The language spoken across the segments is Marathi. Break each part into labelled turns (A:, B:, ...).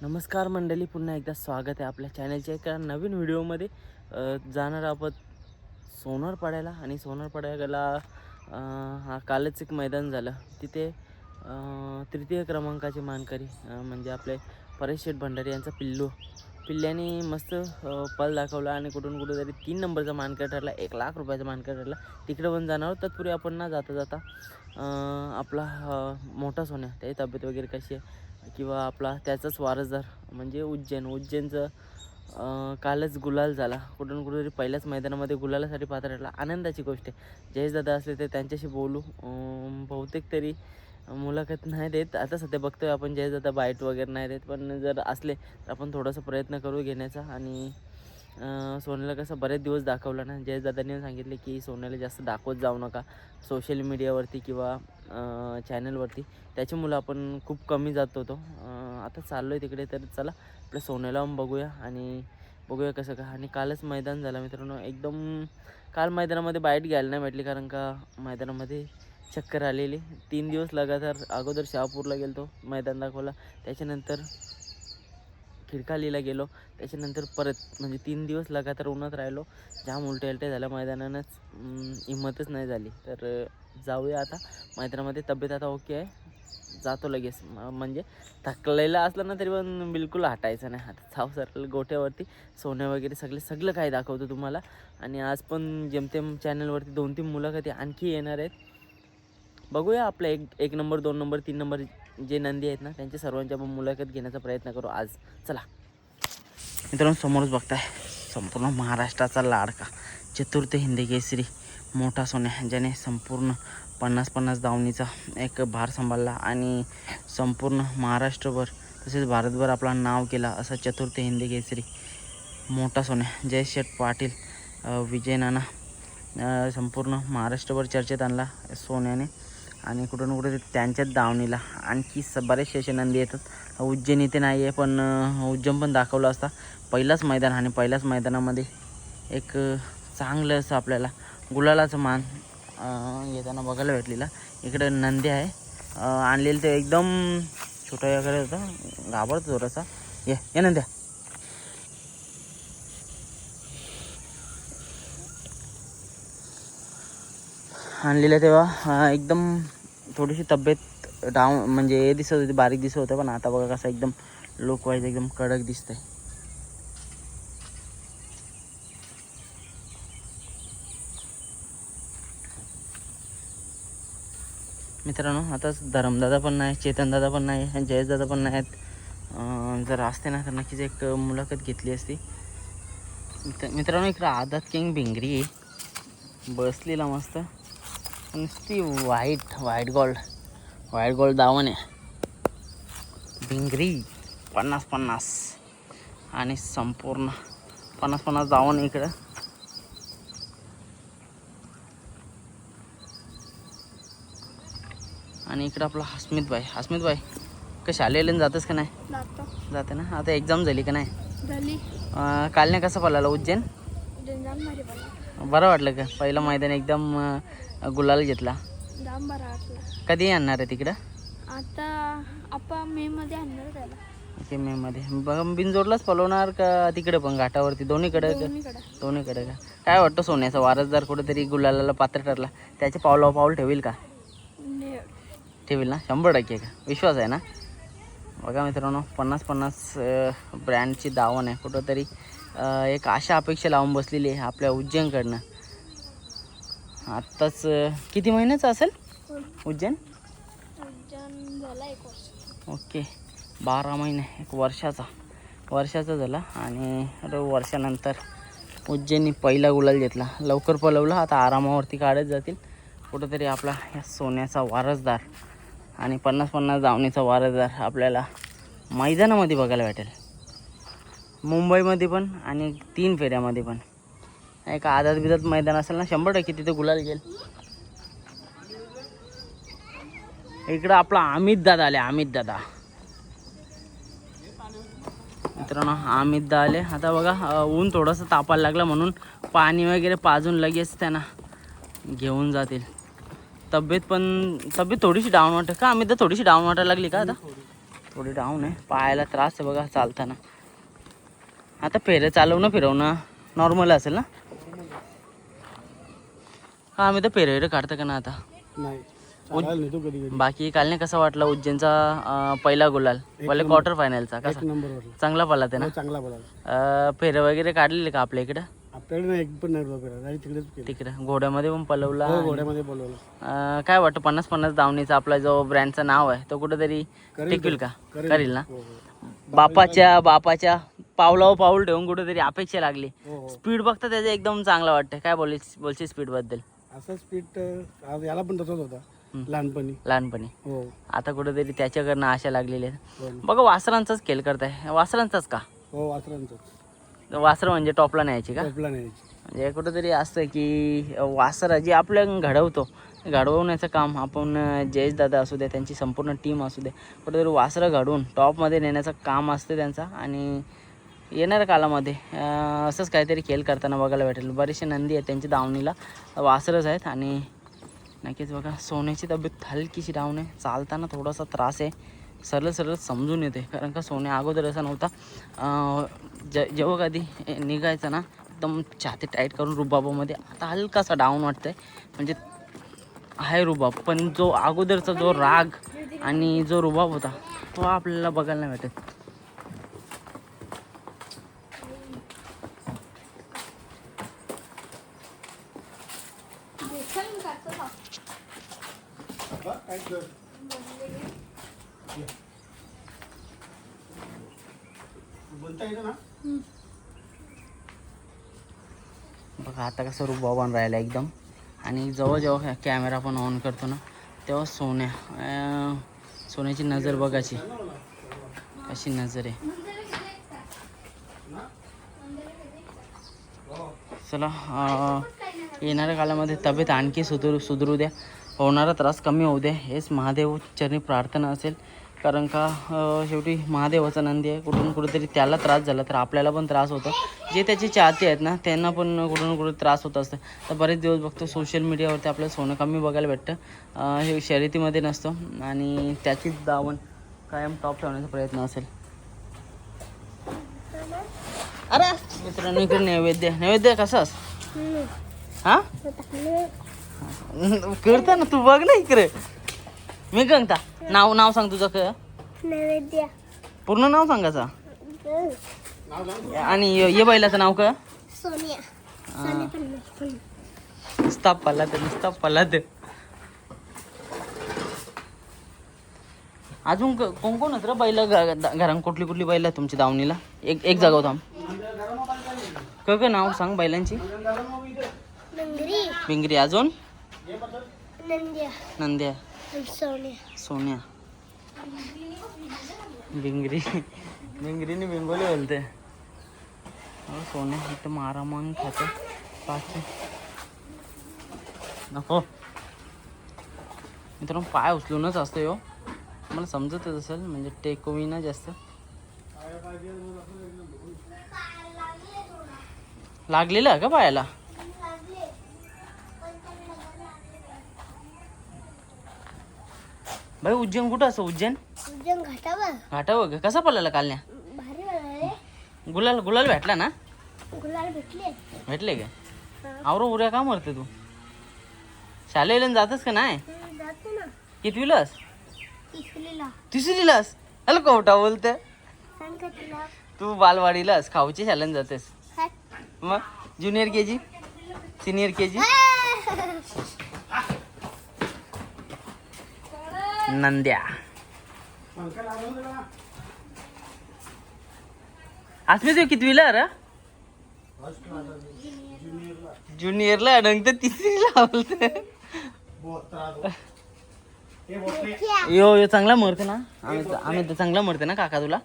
A: नमस्कार मंडळी, पुन्हा एकदा स्वागत आहे आपल्या चॅनलच्या एका नवीन व्हिडिओमध्ये. जाणार आपण सोनारपाड्याला. आणि सोनारपाड्याला हा कालच एक मैदान झालं. तिथे तृतीय क्रमांकाचे मानकरी म्हणजे आपले परेश शेठ भंडारी यांचा पिल्ल्याने मस्त पल दाखवला आणि कुठून तरी 3 नंबरचा मानकरी ठरला. 1,00,000 रुपयाचा मानकरी ठरला. तिकडे पण जाणार आहोत. तत्पूर्वी आपण ना जाता आपला मोठा सोन्या, त्याची तब्येत वगैरे कशी आहे किंवा आपला त्याचाच वारसदार म्हणजे उज्जैनचं कालच गुलाल झाला. कुठून तरी पहिल्याच मैदानामध्ये गुलालासाठी पात्र ठरला. आनंदाची गोष्ट आहे. जयेश दादा असले तर त्यांच्याशी बोलू. बहुतेक तरी मुलाखत नाही देत आता सध्या, बघतोय आपण जयेश दादा बाईट वगैरे नाही देत, पण जर असले तर आपण थोडासा प्रयत्न करू घेण्याचा. आणि सोन्याला कसं बरेच दिवस दाखवलं ना, जयेश दादांनी सांगितले की सोन्याला जास्त दाखवत जाऊ नका सोशल मीडियावरती किंवा चॅनलवरती. त्याच्यामुळं आपण खूप कमी जात होतो. आता चाललो आहे तिकडे, तर चला आपल्या सोन्याला बघूया आणि बघूया कसं का. आणि कालच मैदान झालं मित्रांनो. एकदम काल मैदानामध्ये बाईट घ्यायला नाही भेटली, कारण का मैदानामध्ये चक्कर आलेली. 3 दिवस लगातार अगोदर शहापूरला गेलो, मैदान दाखवला. त्याच्यानंतर खिडकालीला गेलो. त्याच्यानंतर परत म्हणजे 3 दिवस लगातार उन्हात राहिलो. जाम उलट्या झाल्या मैदानानंच. हिंमतच नाही झाली. तर जाऊया आता मैदानामध्ये. तब्येत आता ओके आहे. जातो लगेच. म्हणजे थकलेला असलं ना तरी पण बिलकुल हटायचं नाही. आता जाऊ सरळ गोठ्यावरती. सोन्या वगैरे सगळं काही दाखवतो तुम्हाला. आणि आज पण जेमतेम चॅनलवरती 2-3 मुलाखती आणखी येणार आहेत. बघूया आपल्या एक नंबर, 2 नंबर, 3 नंबर जे नंदी आहेत ना, त्यांच्या सर्वांच्या आपण मुलाखत घेण्याचा प्रयत्न करू आज. चला मित्रांनो, समोरच बघताय संपूर्ण महाराष्ट्राचा लाडका चतुर्थ हिंदी केसरी मोठा सोन्या, ज्याने संपूर्ण 50-50 धावणीचा एक भार सांभाळला आणि संपूर्ण महाराष्ट्रभर तसेच भारतभर आपला नाव केला असा चतुर्थ हिंदी केसरी मोठा सोन्या जयेश शेठ पाटील विजय नाना संपूर्ण महाराष्ट्रभर चर्चेत आणला सोन्याने. आणि कुठे त्यांच्याच दावणीला आणखी बरेचसे असे नंदी येतात. उज्जैन इथे नाही आहे, पण उज्जैन पण दाखवलं असता. पहिलाच मैदान आणि पहिल्याच मैदानामध्ये एक चांगलं असं आपल्याला गुलालाचं मान येताना बघायला भेटलेला. इकडे नंदी आहे आणलेलं, ते एकदम छोटा वगैरे होता, घाबरतो थोडासा. ये नंद्या. आणलेलं तेव्हा एकदम थोडीशी तब्येत डाऊन म्हणजे हे दिसत होती, बारीक दिसत होतं. पण आता बघा कसं एकदम लुक वाईज एकदम कडक दिसतंय. मित्रांनो, आता धरमदादा पण नाही, चेतनदादा पण नाही आणि जयेशदादा पण नाही आहेत. जर असते ना तर नक्कीच एक मुलाखत घेतली असती. मित्रांनो, इकडं आदात किंग भिंगरी आहे बसलेला मस्त. नुसती व्हाईट गोल्ड दावण आहे. भिंगरी 50-50 आणि संपूर्ण 50-50 दावण इकडं. आणि इकडं आपला हसमित भाई कशा आलेले जातच का नाही? जाते ना. आता एक्झाम झाली का नाही
B: झाली?
A: काल नाही कसं पळाला उज्जैन? बरं वाटलं का? पहिलं मैदान एकदम गुलाल घेतला. कधी आणणार आहे तिकडं?
B: आता आपण मे मध्ये आणणार त्याला.
A: ओके, मे मध्ये. बघा, बिनजोडलाच पळवणार का तिकडे पण घाटावरती? दोन्हीकडे का? काय वाटतं सोन्याचा वारसदार कुठेतरी गुलालाला पात्र ठरला, त्याचे पावलावर पाऊल ठेवील का? ठेवील ना? 100% का? विश्वास आहे ना? बघा मित्रांनो, 50-50 ब्रँडची दावण आहे. कुठंतरी एक आशा अपेक्षा लावून बसलेली आहे आपल्या उज्जैनकडनं. आत्ताच किती महिन्याचं असेल उज्जैन?
B: झाला 1 वर्ष.
A: ओके, 12 महिने, 1 वर्षाचा झाला. आणि वर्षानंतर उज्जैननी पहिला गुलाल घेतला. लवकर पळवला, आता आरामावरती काढत जातील. कुठंतरी आपला या सोन्याचा वारसदार आणि 50-50 धावणीचा वारसदार आपल्याला मैदानामध्ये बघायला भेटेल. मुंबईमध्ये पण आणि 3 फेऱ्यामध्ये पण. एक आदत मैदान असेल ना, 100% तिथे गुलाल घेईल. इकडं आपला अमित दादा मित्रांनो, अमित दादा आले. आता बघा ऊन थोडंसं तापायला लागलं म्हणून पाणी वगैरे पाजून लगेच त्यांना घेऊन जातील. तब्येत थोडीशी डाऊन वाटते का? अमित दा थोडीशी डाऊन वाटायला लागली का आता? थोडी डाऊन आहे, पायाला त्रास आहे बघा चालताना. आता फेरे चालवणं फिरवणं नॉर्मल असेल ना? हा आम्ही तर फेरे काढतो का ना आता. बाकी काल नाही कसं वाटलं उज्जैनचा पहिला गुलाल, पहिले क्वार्टर फायनलचा कसा? चांगला पडला ते ना?
C: चांगला बोला.
A: फेरे वगैरे काढलेले का आपल्या इकडं?
C: आपल्याकडे एक पण नाही तिकडेच
A: तिकडे घोड्यामध्ये पण पलवला.
C: घोड्यामध्ये बोलवलं.
A: काय वाटतं 50-50 धावणीचा आपला जो ब्रँडचं नाव आहे तो कुठेतरी टिकविल का? करील ना? बापाच्या पावलावर पाऊल ठेवून कुठेतरी अपेक्षा लागली. स्पीड बघता त्याचं एकदम चांगला वाटतं. काय बोलशील स्पीड बद्दल?
C: असं स्पीड याला पण तसंच होता लहानपणी. हो
A: आता कुठेतरी त्याच्याकडनं आशा लागलेली आहे. बघा वासरांचाच खेळ करताय. वासरांचाच का?
C: हो वासरांचं.
A: वासरं म्हणजे टॉपला न्यायची का?
C: टोपला नाही.
A: म्हणजे कुठेतरी असतं की वासरं जी आपल्या घडवतो, घडवण्याचं काम आपण जयेश दादा असू द्या, त्यांची संपूर्ण टीम असू द्या, कुठेतरी वासरं घडवून टॉपमध्ये नेण्याचं काम असतं त्यांचा. आणि येणाऱ्या कालामध्ये असंच काहीतरी खेळ करताना बघायला भेटेल. बरेचसे नंदी आहेत त्यांच्या दावणीला, वासरच आहेत. आणि नक्कीच बघा सोन्याची तब्येत हलकीशी डाऊन आहे, चालताना थोडासा त्रास आहे. सरळ समजून येते, कारण का सोन्या अगोदर असा नव्हता. जेव्हा कधी निघायचं ना एकदम छाती टाईट करून रुबाबामध्ये, आता हलकासा डाऊन वाटतंय. म्हणजे आहे रुबाब, पण जो अगोदरचा जो राग आणि जो रुबाब होता तो आपल्याला बघायला नाही भेटत. बघा आता कसं रुबाबान राहिला एकदम. आणि जेव्हा कॅमेरा पण ऑन करतो ना तेव्हा सोन्याची नजर बघायची, कशी नजर आहे. चला येणाऱ्या काळामध्ये तब्येत आणखी सुधरू द्या, होणारा त्रास कमी होऊ द्या, हेच महादेव चरणी प्रार्थना असेल. कारण का शेवटी महादेवाचा नंदी आहे, कुठेतरी त्याला त्रास झाला तर आपल्याला पण त्रास होतो. जे त्याचे चाहते आहेत ना त्यांना पण कुठे त्रास होत असतं. तर बरेच दिवस बघतो सोशल मीडियावरती आपल्याला सोनं कमी बघायला भेटतं, हे शर्यतीमध्ये नसतं. आणि त्याचीच दावण कायम टॉप ठेवण्याचा प्रयत्न असेल. अरे मित्रांनो इकडे नैवेद्य कसास? हा करता ना तू, बघ ना इकडे. मी गंगता नाव सांग तुझं का?
B: नैवेद्य.
A: पूर्ण नाव सांगायचा. आणि ये बैलाचं नाव का?
B: सोनिया.
A: नुसता पल्ला. अजून कोण रे बैल घरात? कुठली बैल आहे तुमची दावणीला? एक जागा थांब. का नाव सांग बैलांची? बिंगरी. अजून नंद्या. सोन्या. बिंगरी बिंगरीने बिंगोली बोलते. सोन्या इथं मारामान खातं. बाकी नको मित्रांनो, पाय उचलूनच असतं हो. मला समजतच असेल, म्हणजे टेकविना जास्त. लागलेलं का पायाला? भाई उज्जैन कुठं असं? उज्जैन घाटावर. कसा पडला कालण्या? गुलाल भेटला ना? भेटले का? उऱ्या का मरते तू? शाळेला जातस का नाही? कितवीलास? तिसरीलास? हॅलो कोटा बोलते तू. बालवाडीलास? खाऊची शाळेला जातेस? मग junior KG, senior KG. Nandya आसमी तू कितवीला रे? ज्युनियरला. नंतर तिसरीला बोलते. यो चांगला मरते ना? आम्ही तर चांगला मरते ना काका तुला?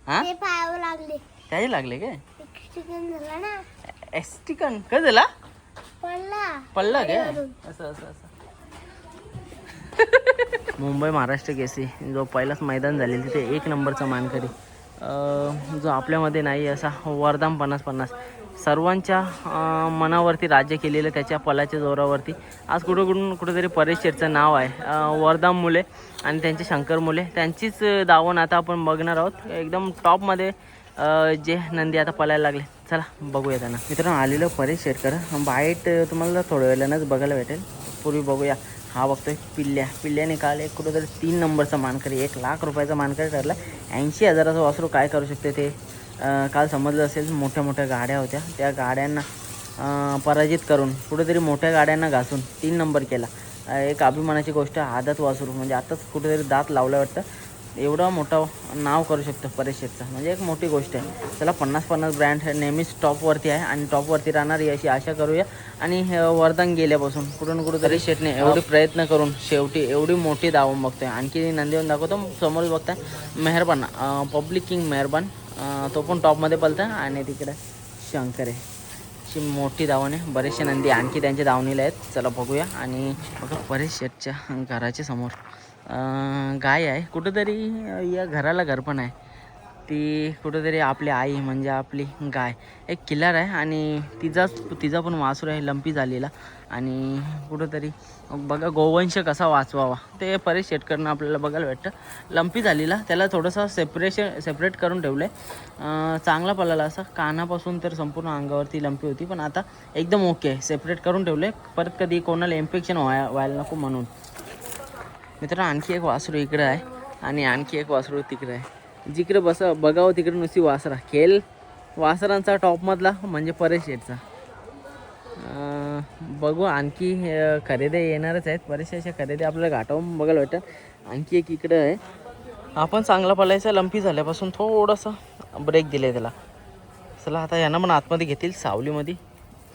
A: हा त्याचे लागले काय? एक्स्टिकन काय झाला? पडला काय? असं मुंबई महाराष्ट्र केसरी जो पहिलाच मैदान झालेलं तिथे 1 नंबरचा मानकरी, जो आपल्यामध्ये नाही असा वरदान 50-50 सर्वांच्या मनावरती राज्य केलेलं त्याच्या पलाच्या जोरावरती आज कुठेतरी परेश शेठचं नाव आहे. वरदाम मुले आणि त्यांचे शंकर मुले त्यांचीच दावण आता आपण बघणार आहोत. एकदम टॉपमध्ये जे नंदी आता पलायला लागले. चला बघूया त्यांना. मित्रांनो आलेलं परेश शेठकर बाईट तुम्हाला थोड्या वेळानंच बघायला भेटेल. पूर्वी बघूया. हा बघतोय पिल्ल्याने काल एक कुठेतरी 3 नंबरचा मानकरी 1 लाख रुपयाचा मानकरी ठरला. 80,000चं वासरू काय करू शकते ते काल समजलं असेल. मोठ्या गाड्या होत्या त्या गाड्यांना पराजित करून कुठेतरी मोठ्या गाड्यांना घासून 3 नंबर केला. एक अभिमानाची गोष्ट. आदत वासरू म्हणजे आताच कुठेतरी दात लावलं वाटतं. एवढा मोठा नाव करू शकतो परेश शेठचं म्हणजे एक मोठी गोष्ट आहे. त्याला 50-50 ब्रँड नेहमीच टॉपवरती आहे आणि टॉपवरती राहणार अशी आशा करूया. आणि वरदान गेल्यापासून कुठेतरी शेठने एवढे प्रयत्न करून शेवटी एवढी मोठी दावून बघतोय. आणखी नंदीवरून दाखवतो. समोर बघताय मेहरबान पब्लिक किंग मेहरबान तो पण टॉपमध्ये पलता आणि तिकडे शंकर आहे. अशी मोठी दावण आहे. बरेचसे नंदी आणखी त्यांच्या दावणीला आहेत. चला बघूया. आणि बघा परेश शेठच्या घराच्या समोर गाय आहे. कुठंतरी या घराला घर पण आहे. ती कुठंतरी आपली आई म्हणजे आपली गाय एक किल्लार आहे आणि तिचा पण वासरू आहे लंपी झालेला. आणि कुठंतरी बघा गोवंश कसा वाचवावा ते परेश शेठकरनं आपल्याला बघायला भेटतं. लंपी झालेला त्याला थोडंसं सेपरेट करून ठेवलं आहे. चांगला पळाला असा. कानापासून तर संपूर्ण अंगावरती लंपी होती पण आता एकदम ओके सेपरेट करून ठेवलं आहे. परत कधी कोणाला इन्फेक्शन व्हायला नको म्हणून. मित्रांनो आणखी एक वासरू इकडं आहे आणि आणखी एक वासरू तिकडं आहे. जिकडे बघावं तिकडे नुसती वासरा. खेळ वासरांचा टॉपमधला म्हणजे परेश शेठचा. बघू आणखी खरेदी येणारच आहेत. बरेचशा खरेदी आपल्याला घाटावून बघायला भेटतात. आणखी एक इकडं आहे. आपण चांगला पळायचा लंपी झाल्यापासून थोडंसं ब्रेक दिलं आहे त्याला. चला आता यांना पण आतमध्ये घेतील सावलीमध्ये.